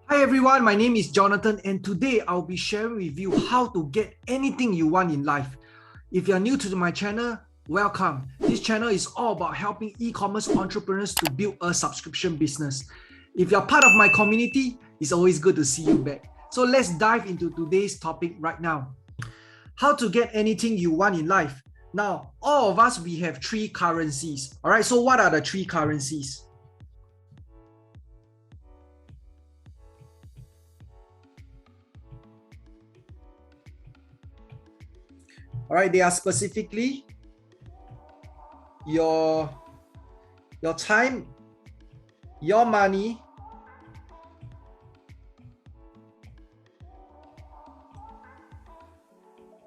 Hi everyone, my name is Jonathan and today I'll be sharing with you how to get anything you want in life. If you're new to my channel, welcome. This channel is all about helping e-commerce entrepreneurs to build a subscription business. If you're part of my community, it's always good to see you back. So let's dive into today's topic right now. How to get anything you want in life. Now, all of us, we have three currencies. All right, so what are the three currencies? All right, they are specifically your time, your money,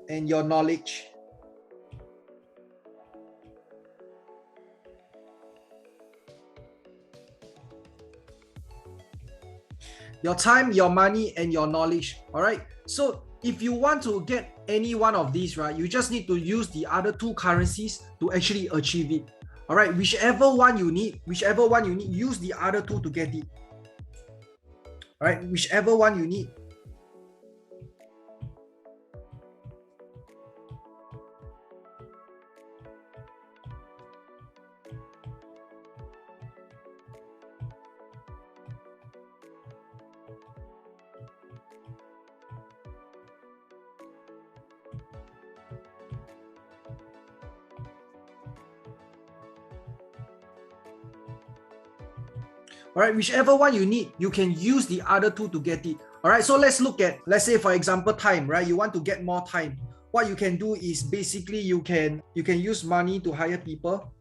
and your knowledge. Your time, your money, and your knowledge. All right. So if you want to get any one of these, right, you just need to use the other two currencies to actually achieve it. All right. Whichever one you need, use the other two to get it. All right. Whichever one you need. All right, whichever one you need, you can use the other two to get it. All right, so let's look at, let's say for example, time, right? You want to get more time. What you can do is basically you can use money to hire people.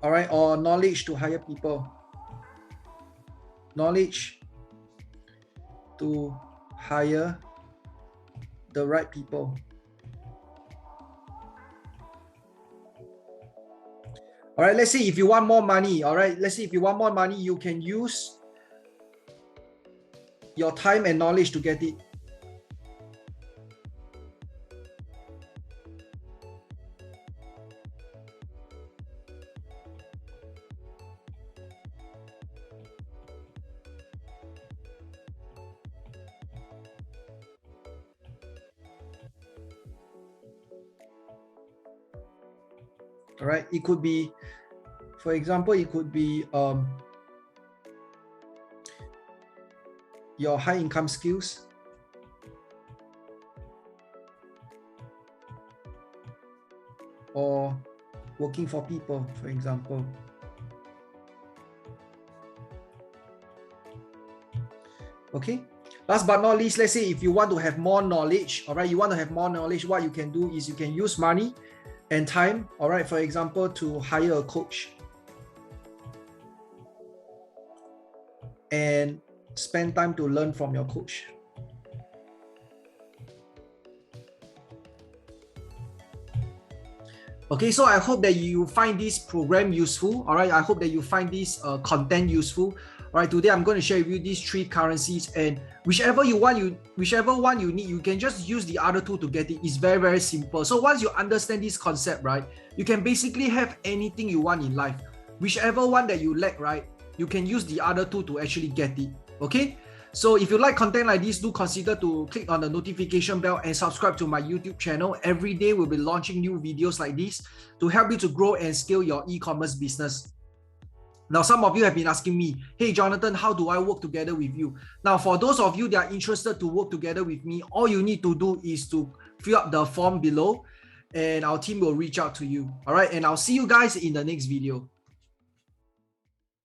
All right, or knowledge to hire people. Knowledge to hire the right people. All right, let's say if you want more money, all right, let's say if you want more money, you can use your time and knowledge to get it. All right, it could be, for example, it could be your high income skills, or working for people, for example. Okay, last but not least, let's say if you want to have more knowledge, all right, you want to have more knowledge, what you can do is you can use money and time, all right, for example, to hire a coach and spend time to learn from your coach. Okay, so I hope that you find this program useful. All right, I hope that you find this content useful. All right, today I'm going to share with you these three currencies, and whichever one you need, you can just use the other two to get it. It's very, very simple. So once you understand this concept, right, you can basically have anything you want in life. Whichever one that you lack, right, you can use the other two to actually get it. Okay. So if you like content like this, do consider to click on the notification bell and subscribe to my YouTube channel. Every day we'll be launching new videos like this to help you to grow and scale your e-commerce business. Now, some of you have been asking me, hey, Jonathan, how do I work together with you? Now, for those of you that are interested to work together with me, all you need to do is to fill up the form below and our team will reach out to you. All right. And I'll see you guys in the next video.